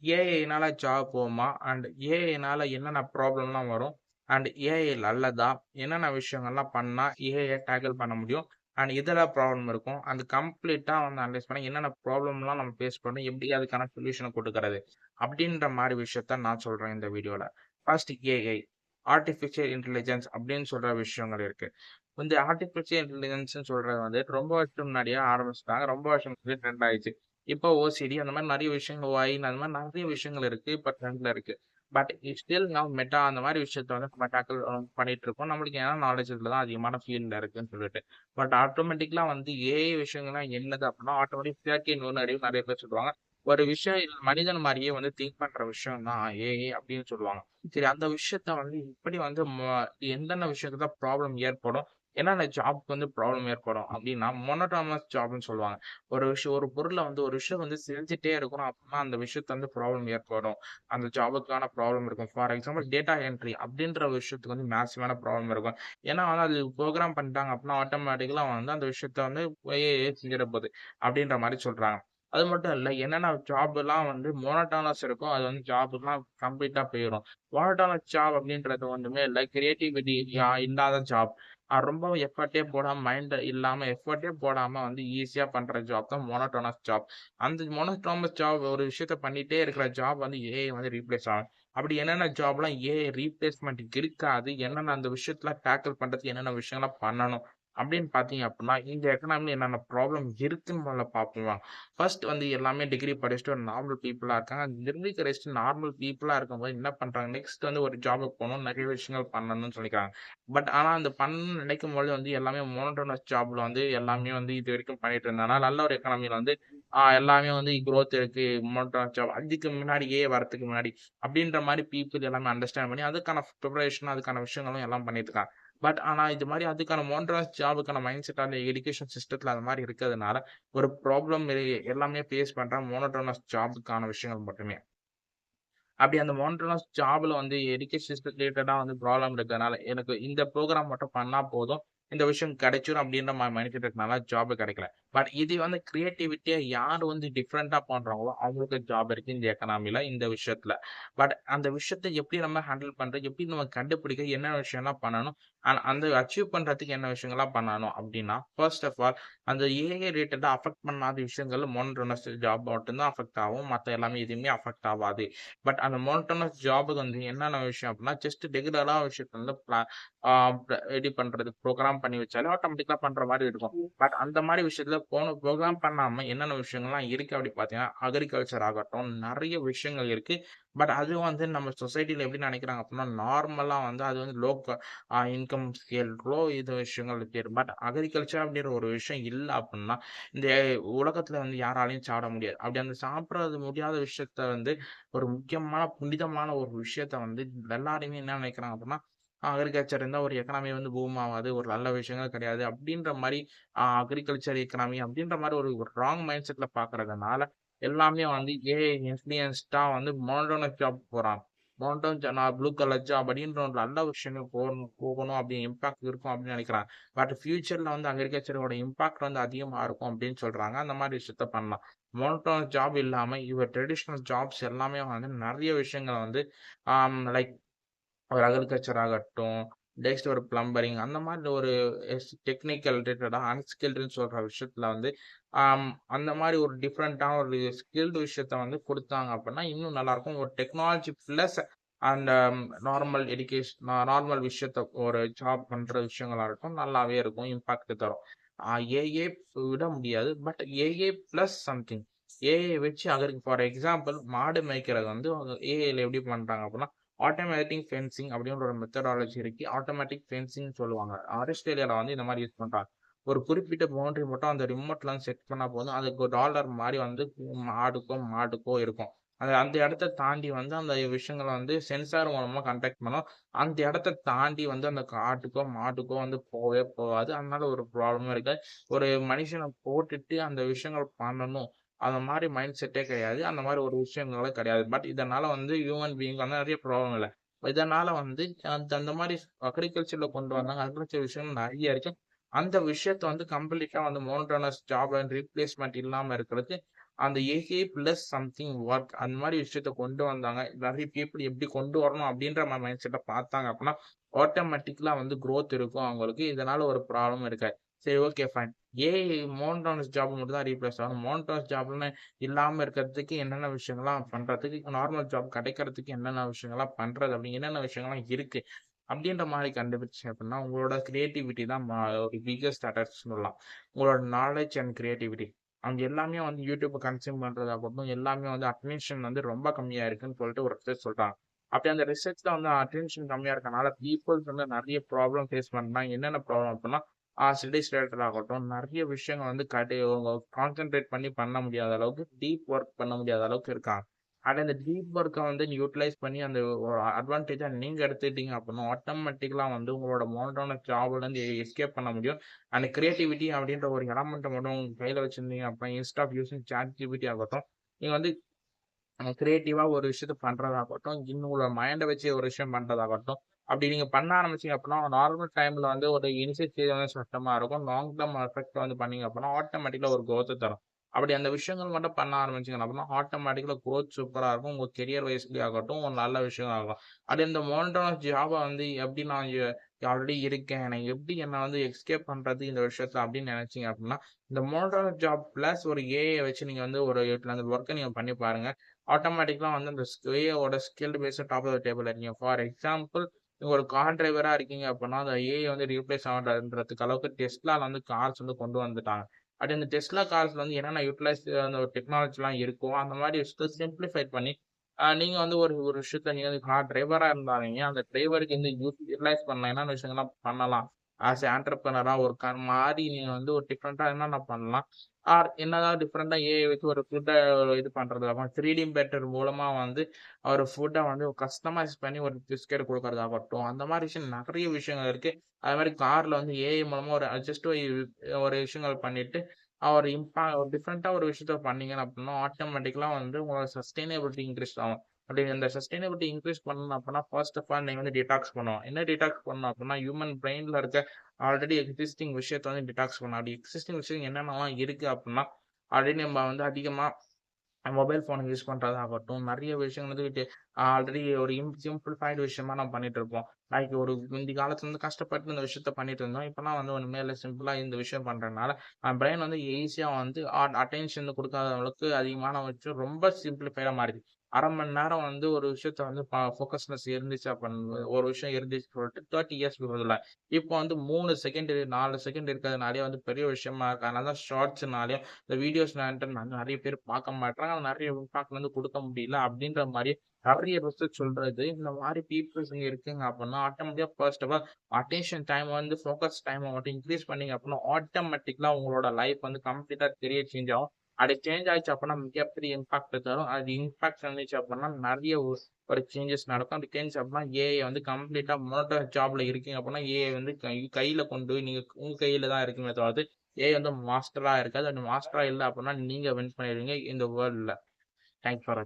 ஏஐனால job போகுமா? And ஏஐனால என்னென்ன ப்ராப்ளம்லாம் வரும்? அண்ட் ஏஐ நல்லதா? என்னென்ன விஷயங்கள்லாம் பண்ணா ஏஐய டேக்கிள் பண்ண முடியும்? அண்ட் எதுல ப்ராப்ளம் இருக்கும்? அந்த கம்ப்ளீட்டா வந்து அனலைஸ் பண்ணி என்னென்ன ப்ராப்ளம்லாம் நம்ம ஃபேஸ் பண்ணணும்? எப்படி அதுக்கான சொல்யூஷன குடுக்குறது? அப்படின்ற மாரி விஷயத்த நான் சொல்றேன் இந்த வீடியோல. ஃபர்ஸ்ட் ஏஐ ஆர்டிஃபிஷியல் இன்டெலிஜென்ஸ் அப்படின்னு சொல்ற விஷயங்கள் இருக்கு. இந்த ஆர்டிஃபிஷியல் இன்டெலிஜென்ஸ்ன்னு சொல்றது வந்து ரொம்ப வருஷம் முன்னாடியே ஆரம்பிச்சுட்டாங்க. ரொம்ப வருஷம் முன்னாடியே ட்ரெண்ட் ஆயிடுச்சு. இப்போ ஓசிடி அந்த மாரி நெறைய விஷயங்கள் ஒயின் அந்த மாரி நெறைய விஷயங்கள் இருக்கு. இப்ப ட்ரெண்ட்ல இருக்கு. பட் ஸ்டில் நவ் மெட்டா அந்த மாரி விஷயத்த வந்து நம்ம டேக்கிள் பண்ணிட்டு இருக்கோம். நம்மளுக்கு ஏன்னா நாலேட்ஜ் இதுல தான் அதிகமான ஃபீல்ட்ல இருக்குன்னு சொல்லிட்டு. பட் ஆட்டோமேட்டிக்கலா வந்து ஏஐ விஷயங்கள்லாம் என்னது அப்படின்னா, ஆட்டோமேட்டிக் செயற்கை நுண்ணறிவு நெறைய பேர் சொல்லுவாங்க. ஒரு விஷயம் மனிதன் மாரியே வந்து திங்க் பண்ற விஷயம் தான் ஏஐ அப்படின்னு சொல்லுவாங்க. சரி அந்த விஷயத்த வந்து எப்படி வந்து எந்தெந்த விஷயத்துல ப்ராப்ளம் ஏற்படும்? என்னென்ன ஜாப்க்கு வந்து ப்ராப்ளம் ஏற்படும் அப்படின்னா, மோனோட்டோனஸ் ஜாப்ன்னு சொல்லுவாங்க. ஒரு பொருள வந்து ஒரு விஷயம் வந்து செஞ்சுட்டே இருக்கணும் அப்படின்னா, அந்த விஷயத்துல வந்து ப்ராப்ளம் ஏற்படும். அந்த ஜாபுக்கான ப்ராப்ளம் இருக்கும். ஃபார் எக்ஸாம்பிள் டேட்டா என்ட்ரி அப்படின்ற விஷயத்துக்கு வந்து மேசிவான ப்ராப்ளம் இருக்கும். ஏன்னா வந்து அது புரோகிராம் பண்ணிட்டாங்க அப்படின்னா, ஆட்டோமேட்டிக்கலா வந்து அந்த விஷயத்த வந்து ஏஐயே செஞ்சிட போகுது அப்படின்ற மாரி சொல்றாங்க. அது மட்டும் இல்ல, என்னென்ன ஜாப்லாம் வந்து மோனோட்டோனஸ் இருக்கோ, அது வந்து ஜாப்லாம் கம்ப்ளீட்டா போயிரும். மோனோட்டோனஸ் ஜாப் அப்படின்றது ஒண்ணுமே இல்ல. கிரியேட்டிவிட்டி இல்லாத ஜாப். ரொம்ப எஃபர்ட்டே போடாம மைண்ட் இல்லாம எஃபர்ட்டே போடாம வந்து ஈஸியா பண்ற ஜாப் தான் மோனோட்டோனஸ் ஜாப். அந்த மோனோட்டோனஸ் ஜாப் ஒரு விஷயத்த பண்ணிட்டே இருக்கிற ஜாப் வந்து ஏஐ வந்து ரீப்ளேஸ் ஆகும். அப்படி என்னென்ன ஜாப்லாம் ஏஐ ரீப்ளேஸ்மென்ட் இருக்காது, என்னென்ன அந்த விஷயத்துல டேக்கிள் பண்றதுக்கு என்னென்ன விஷயங்கள்லாம் பண்ணணும் அப்படின்னு பார்த்தீங்க அப்படின்னா, இந்த எக்கனாமில என்னென்ன ப்ராப்ளம் இருக்குன்னு முதல்ல பார்ப்போம். ஃபர்ஸ்ட் வந்து எல்லாமே டிகிரி படிச்சுட்டு ஒரு நார்மல் பீப்பிளா இருக்காங்க. டிகிரி படிச்சுட்டு நார்மல் பீப்பிளா இருக்கும்போது என்ன பண்றாங்க? நெக்ஸ்ட் வந்து ஒரு ஜாப்க்கு போணும். நெறைய விஷயங்கள் பண்ணணும்னு சொல்லிக்கிறாங்க. பட் ஆனா அந்த பண்ணணும்னு நினைக்கும்போது வந்து எல்லாமே மோனோட்டோனஸ் ஜாப்ல வந்து எல்லாமே வந்து இதுவரைக்கும் பண்ணிட்டு இருந்தாங்கன்னா, நல்ல ஒரு எக்கானமில வந்து எல்லாமே வந்து குரோத் இருக்கு. மோனோட்டோனஸ் ஜாப் அதுக்கு முன்னாடியே வரதுக்கு முன்னாடி அப்படின்ற மாரி பீப்பிள் எல்லாமே அண்டர்ஸ்டாண்ட் பண்ணி அதுக்கான பிரிப்பரேஷன் அதுக்கான விஷயங்களும் எல்லாம் பண்ணிட்டு இருக்காங்க. பட் ஆனா இது மாரி அதுக்கான மோனோட்டோனஸ் ஜாப்க்கான மைண்ட் செட் அந்த எஜுகேஷன் சிஸ்டத்துல அது மாரி இருக்கிறதுனால, ஒரு ப்ராப்ளம் எல்லாமே ஃபேஸ் பண்ற மோனோட்டோனஸ் ஜாப்க்கான விஷயங்கள் மட்டுமே. அப்படி அந்த மோனோட்டோனஸ் ஜாப்ல வந்து எஜுகேஷன் சிஸ்டம் ரிலேட்டடா வந்து ப்ராப்ளம் இருக்கிறதுனால, எனக்கு இந்த ப்ரோகிராம் மட்டும் பண்ணா போதும். இந்த விஷயம் கிடைச்சிரும் அப்படின்ற மைண்ட் செட் இருக்கனால ஜாப் கிடைக்கல. பட் இது வந்து கிரியேட்டிவிட்டியா யார் வந்து டிஃபரெண்ட்டா பண்றாங்களோ, அவங்களுக்கு ஜாப் இருக்கு இந்த எக்கனாமில, இந்த விஷயத்துல. பட் அந்த விஷயத்த எப்படி நம்ம ஹேண்டில் பண்றது? எப்படி நம்ம கண்டுபிடிக்க என்ன விஷயம்லாம் பண்ணணும்? அந்த அச்சீவ் பண்றதுக்கு என்ன விஷயங்கள்லாம் பண்ணணும் அப்படின்னா, ஃபர்ஸ்ட் ஆஃப் ஆல் அந்த ஏஐ ரிலேட்டடா அஃபெக்ட் பண்ணாத விஷயங்கள் மோனோட்டோனஸ் ஜாப் மட்டும் தான் அஃபெக்ட் ஆகும். மத்த எல்லாமே எதுவுமே அஃபெக்ட் ஆவாது. பட் அந்த மோனோட்டோனஸ் ஜாப்க்கு வந்து என்னென்ன விஷயம் அப்படின்னா, ஜஸ்ட் ரெகுலரா விஷயத்த வந்து ஆ ரெடி பண்றது, ப்ரோகிராம் பண்ணி வச்சாலே ஆட்டோமேட்டிக்கா பண்ற மாரி இருக்கும். பட் அந்த மாரி விஷயத்துல ப்ரோகிராம் பண்ணாம என்னென்ன விஷயங்கள்லாம் இருக்கு அப்படி பார்த்தீங்கன்னா, அக்ரிகல்ச்சர் ஆகட்டும், நெறைய விஷயங்கள் இருக்கு. பட் அது வந்து நம்ம சொசைட்டில எப்படி நெனைக்கிறாங்க அப்படின்னா, நார்மலா வந்து அது வந்து இன்கம் ஸ்கேல் இது விஷயங்கள் இருக்கு. பட் அக்ரிகல்ச்சர் அப்படின்ற ஒரு விஷயம் இல்ல அப்படின்னா, இந்த உலகத்துல வந்து யாராலயும் சாப்பிட முடியாது. அப்படி அந்த சாப்பிடறது முடியாத விஷயத்த வந்து ஒரு முக்கியமான, புனிதமான ஒரு விஷயத்த வந்து எல்லாருமே என்ன நினைக்கிறாங்க அப்படின்னா, அக்ரிகல்ச்சர் இருந்தா ஒரு எக்கனாமி வந்து பூம் ஆவாது. ஒரு நல்ல விஷயங்கள் கிடையாது. அப்படின்ற மாரி அக்ரிகல்ச்சர் எக்கனாமி அப்படின்ற மாரி ஒரு ராங் மைண்ட் செட்ல பார்க்கறதுனால, எல்லாமே வந்து ஏஐ இன்ஃப்ளூயன்ஸ்டா வந்து மோனோட்டோனஸ் ஜாப் போறாங்க. நான் ப்ளூ கலர் ஜாப் அப்படின்ற ஒரு நல்ல விஷயங்கள் போகணும் அப்படி இம்பாக்ட் இருக்கும் அப்படின்னு நினைக்கிறாங்க. பட் ஃபியூச்சர்ல வந்து அக்ரிகல்ச்சரோட இம்பாக்ட் வந்து அதிகமா இருக்கும் அப்படின்னு சொல்றாங்க. அந்த மாரி விஷயத்த பண்ணலாம். மோனோட்டோனஸ் ஜாப் இல்லாம ட்ரெடிஷனல் ஜாப்ஸ் எல்லாமே வந்து நெறைய விஷயங்கள வந்து லைக் ஒரு அக்ரிகல்ச்சர் ஆகட்டும், நெக்ஸ்ட் ஒரு பிளம்பரிங் அந்த மாரி ஒரு டெக்னிக்கல் ரிலேட்டடா அன்ஸ்கில்டுன்னு சொல்ற விஷயத்துல வந்து, அந்த மாரி ஒரு டிஃபரண்டான ஒரு ஸ்கில்டு விஷயத்த வந்து குடுத்தாங்க அப்படின்னா, இன்னும் நல்லாருக்கும். ஒரு டெக்னாலஜி பிளஸ் அந்த நார்மல் விஷயத்த ஒரு ஜாப் பண்ற விஷயங்களா இருக்கட்டும், நல்லாவே இருக்கும். இம்பாக்ட் தரும். ஏஐ விட முடியாது. But AI plus something. AI வச்சு ஃபார் எக்ஸாம்பிள் மாடு மேய்க்கிறது வந்து ஏஐல எப்படி பண்றாங்க அப்படின்னா, ஆட்டோமேட்டிக் ஃபென்சிங் அப்படின்ற ஒரு மெத்தடாலஜி இருக்கு. ஆட்டோமேட்டிக் ஃபென்சிங்ன்னு சொல்லுவாங்க. ஆஸ்திரேலியால வந்து இந்த மாரி யூஸ் பண்றாங்க. ஒரு குறிப்பிட்ட பவுண்டரி மட்டும் அந்த ரிமோட்ல வந்து செட் பண்ணா போதும். அதுக்கு ஒரு டாலர் மாரி வந்து ஆடுக்கோ, மாட்டுக்கோ இருக்கும். அந்த இடத்த தாண்டி வந்து அந்த விஷயங்கள வந்து சென்சார் மூலமா கான்டாக்ட் பண்ணும். அந்த இடத்த தாண்டி வந்து அந்த ஆட்டுக்கோ, மாட்டுக்கோ வந்து போவே போகாது. அதனால ஒரு ப்ராப்ளமும் இருக்காது. ஒரு மனுஷன போட்டுட்டு அந்த விஷயங்கள் பண்ணணும். அந்த மாரி மைண்ட் செட்டே கிடையாது. அந்த மாரி ஒரு விஷயங்களே கிடையாது. பட் இதனால வந்து ஹியூமன் பீயிங் வந்து நெறைய ப்ராப்ளம் இல்ல. இதனால வந்து அந்த மாரி அக்ரிகல்ச்சர்ல கொண்டு வந்தாங்க. அக்ரிகல்ச்சர் விஷயம் நெறைய இருக்கு. அந்த விஷயத்த வந்து கம்ப்ளீட்டா வந்து மோனோட்டோனஸ் ஜாப் அண்ட் ரீப்ளேஸ்மென்ட் இல்லாம இருக்கிறதுக்கு, அந்த ஏஐ பிளஸ் சம்திங் ஒர்க் அந்த மாதிரி விஷயத்த கொண்டு வந்தாங்க. நிறைய பீப்புள் எப்படி கொண்டு வரணும் அப்படின்ற மைண்ட் செட்டை பார்த்தாங்க அப்படின்னா ஆட்டோமேட்டிக்கலா வந்து growth இருக்கும் அவங்களுக்கு. இதனால ஒரு ப்ராப்ளம் இருக்காது. சரி, okay, fine. AI monotonous job மட்டும் தான் ரீப்ளேஸ் ஆகும். மோனோட்டோனஸ் ஜாப்னு இல்லாம இருக்கிறதுக்கு என்னென்ன விஷயங்கள்லாம் பண்றதுக்கு, நார்மல் ஜாப் கிடைக்கிறதுக்கு என்னென்ன விஷயங்கள்லாம் பண்றது அப்படி என்னென்ன விஷயங்கள்லாம் இருக்கு அப்படின்ற மாதிரி கண்டுபிடிச்சீங்க அப்படின்னா உங்களோட கிரியேட்டிவிட்டி தான் ஒரு பிக்கஸ்ட் அட்டாச் சொல்லலாம். உங்களோட நாலேஜ் அண்ட் கிரியேட்டிவிட்டி அவங்க எல்லாமே வந்து யூடியூப் கன்சியூம் பண்றதாகட்டும் எல்லாமே வந்து அட்டென்ஷன் வந்து ரொம்ப கம்மியா இருக்குன்னு சொல்லிட்டு ஒரு ரிசர்ச் சொல்றாங்க. அப்படி அந்த ரிசர்ச்ல வந்து அட்டென்ஷன் கம்மியா இருக்கனால பீப்புள்ஸ் வந்து நிறைய ப்ராப்ளம் ஃபேஸ் பண்றாங்க. என்னென்ன ப்ராப்ளம் அப்படின்னா ஸ்டடீஸ் ரிலேட்டட் ஆகட்டும் நிறைய விஷயங்கள் வந்து கான்சென்ட்ரேட் பண்ணி பண்ண முடியாத அளவுக்கு டீப் ஒர்க் பண்ண முடியாத அளவுக்கு இருக்காங்க. அண்ட் அந்த டீப் ஒர்க்கை வந்து யூட்டிலைஸ் பண்ணி அந்த ஒரு அட்வான்டேஜா நீங்க எடுத்துக்கிட்டீங்க அப்படின்னா ஆட்டோமேட்டிக்கலா வந்து உங்களோட மோனோட்டோன ஜாப்ல இருந்து எஸ்கேப் பண்ண முடியும். அண்ட் கிரியேட்டிவிட்டி அப்படின்ற ஒரு எலமெண்ட்டை மட்டும் உங்க கையில வச்சிருந்தீங்க அப்படின்னா instead of using ChatGPT ஆகட்டும் நீங்க வந்து கிரியேட்டிவா ஒரு விஷயத்த பண்றதாகட்டும், உங்களோட மைண்ட வச்சு ஒரு விஷயம் பண்றதாகட்டும், அப்படி நீங்க பண்ண ஆரம்பிச்சீங்க அப்படின்னா, நார்மல் டைம்ல வந்து ஒரு இனிஷியல் ஸ்டேஜ் வந்து கஷ்டமா இருக்கும். லாங் டெர்ம் எஃபெக்ட் வந்து பண்ணீங்க அப்படின்னா, ஆட்டோமேட்டிக்கா ஒரு குரோத் தரும். அப்படி அந்த விஷயங்கள் மட்டும் பண்ண ஆரம்பிச்சீங்க அப்படின்னா, ஆட்டோமேட்டிக்கலா குரோத் சூப்பரா இருக்கும். உங்க கெரியர் வைஸ்லயே ஆகட்டும், ஒரு நல்ல விஷயம் ஆகும். அது இந்த மோனோட்டோனஸ் ஜாப வந்து எப்படி நான் ஆல்ரெடி இருக்கேன். நான் எப்படி என்ன வந்து எஸ்கேப் பண்றது இந்த விஷயத்துல அப்படின்னு நினைச்சீங்க அப்படின்னா, இந்த மோனோட்டோனஸ் ஜாப் பிளஸ் ஒரு ஏஐ வச்சு நீங்க வந்து ஒரு அந்த ஒர்க்க நீங்க பண்ணி பாருங்க. ஆட்டோமேட்டிக்கலா வந்து அந்த ஏஐயோட skill based top of the table இருக்கீங்க. ஃபார் எக்ஸாம்பிள் நீங்க ஒரு கார் டிரைவரா இருக்கீங்க அப்படின்னா, அந்த ஏஐ வந்து ரீப்ளேஸ் ஆகுன்றதுக்கு அளவுக்கு டெஸ்லால வந்து கார்ஸ் வந்து கொண்டு வந்துட்டாங்க. அப்படி அந்த டெஸ்லா கார்ஸ்ல வந்து என்னென்ன யூட்டிலைஸ் அந்த டெக்னாலஜிலாம் இருக்கோ, அந்த மாதிரி விஷயத்த சிம்ப்ளிஃபை பண்ணி, நீங்க வந்து ஒரு ஒரு விஷயத்த நீங்க வந்து கார் டிரைவரா இருந்தாலுமே, அந்த டிரைவருக்கு வந்து யூட்டிலைஸ் பண்ணலாம். என்னென்ன விஷயங்கள்லாம் பண்ணலாம்? ஆஸ் எ ஆன்டர்பிரினரா ஒரு மாறி நீங்க வந்து ஒரு டிஃபரெண்ட்டா என்னென்ன பண்ணலாம்? என்னதான் டிஃபரெண்ட்டா ஏஐ வச்சு ஒரு ஃபுட்ட இது பண்றதாகும். 3டி பெட்டர் மூலமா வந்து ஒரு ஃபுட்ட வந்து கஸ்டமைஸ் பண்ணி ஒரு பிஸ்கட் குடுக்கறதாகட்டும். அந்த மாரி விஷயம் நெறைய விஷயங்கள் இருக்கு. அது மாரி கார்ல வந்து ஏஐ மூலமா ஒரு ஜஸ்ட் ஒரு விஷயங்கள் பண்ணிட்டு, ஒரு ஒரு டிஃபரெண்ட்டா ஒரு விஷயத்த பண்ணீங்க அப்டின்னா, ஆட்டோமேட்டிக்கலா வந்து உங்களோட சஸ்டெய்னபிலிட்டி இன்கிரீஸ் ஆகும். அப்படி அந்த சஸ்டெய்னபிலிட்டி இன்கிரீஸ் பண்ணணும் அப்டின்னா, ஃபர்ஸ்ட் ஆஃப் ஆல் நீங்க வந்து டிடாக்ஸ் பண்ணணும். என்ன டிடாக்ஸ் பண்ணணும் அப்டின்னா, ஹியூமன் பிரெயின்ல இருக்க ஆல்ரெடி எக்ஸிஸ்டிங் விஷயத்த வந்து டிடாக்ஸ் பண்ணணும். அப்படி எக்ஸிஸ்டிங் விஷயம் என்னென்னலாம் இருக்கு அப்டின்னா, ஆல்ரெடி நம்ம வந்து அதிகமா மொபைல் ஃபோன் யூஸ் பண்றதாகட்டும், நெறைய விஷயங்கள் வந்து ஆல்ரெடி ஒரு சிம்பிளிஃபைடு விஷயமா நம்ம பண்ணிட்டு இருப்போம். லைக் ஒரு முந்தி காலத்துல இருந்து கஷ்டப்பட்டு இந்த விஷயத்த பண்ணிட்டு இருந்தோம். இப்பலாம் வந்து ஒண்ணுமே சிம்பிளா இந்த விஷயம் பண்றதுனால, பிரெயின் வந்து ஈஸியா வந்து அட்டென்ஷன் குடுக்காத அளவுக்கு அதிகமான வச்சு ரொம்ப சிம்பிளிஃபைடா மாறிடுச்சு. 1/2 மணி நேரம் வந்து ஒரு விஷயத்த வந்து ஃபோக்கஸ்னஸ் இருந்துச்சு ஒரு விஷயம் இருந்துச்சு சொல்லிட்டு 30 இயர்ஸ் பதிலா இப்போ வந்து 3 செகண்ட் 4 செகண்ட் இருக்கிறதுனாலயே வந்து பெரிய விஷயமா இருக்கு. அதனால தான் ஷார்ட்ஸ்னாலயும் இந்த வீடியோஸ் நெறைய பேர் பார்க்க மாட்றாங்க. நெறைய இம்பாக்ட் வந்து குடுக்க முடியல அப்படின்ற மாரி நெறைய ரிசர்ச் சொல்றது. இந்த மாரி பீப்பிள்ஸ் இங்க இருக்குங்க அப்படின்னா, ஆட்டோமேட்டிக்கா first of all attention time வந்து ஃபோக்கஸ் டைம மட்டும் இன்கிரீஸ் பண்ணீங்க அப்படின்னா, ஆட்டோமேட்டிக்கலா உங்களோட லைஃப் வந்து கம்ப்ளீட்டா கெரியர் சேஞ்ச் ஆகும். அப்படி சேஞ்ச் ஆயிடுச்சு அப்படின்னா, மிகப்பெரிய இம்பாக்ட் தரும். அது இம்பாக்ட் இருந்துச்சு அப்படின்னா, நெறைய ஒரு சேஞ்சஸ் நடக்கும். அப்படி சேஞ்ச் அப்படின்னா, ஏஐ வந்து கம்ப்ளீட்டா மோனோட்டோன் ஜாப்ல இருக்கீங்க அப்படின்னா, ஏஐ வந்து கையில கொண்டு போய் நீங்க உங்க கையில தான் இருக்குமே தவிர்த்து ஏஐ வந்து மாஸ்டரா இருக்காது. அந்த மாஸ்டரா இல்ல அப்படின்னா, நீங்க வின் பண்ணிடுவீங்க இந்த வேர்ல்ட்ல. Thanks for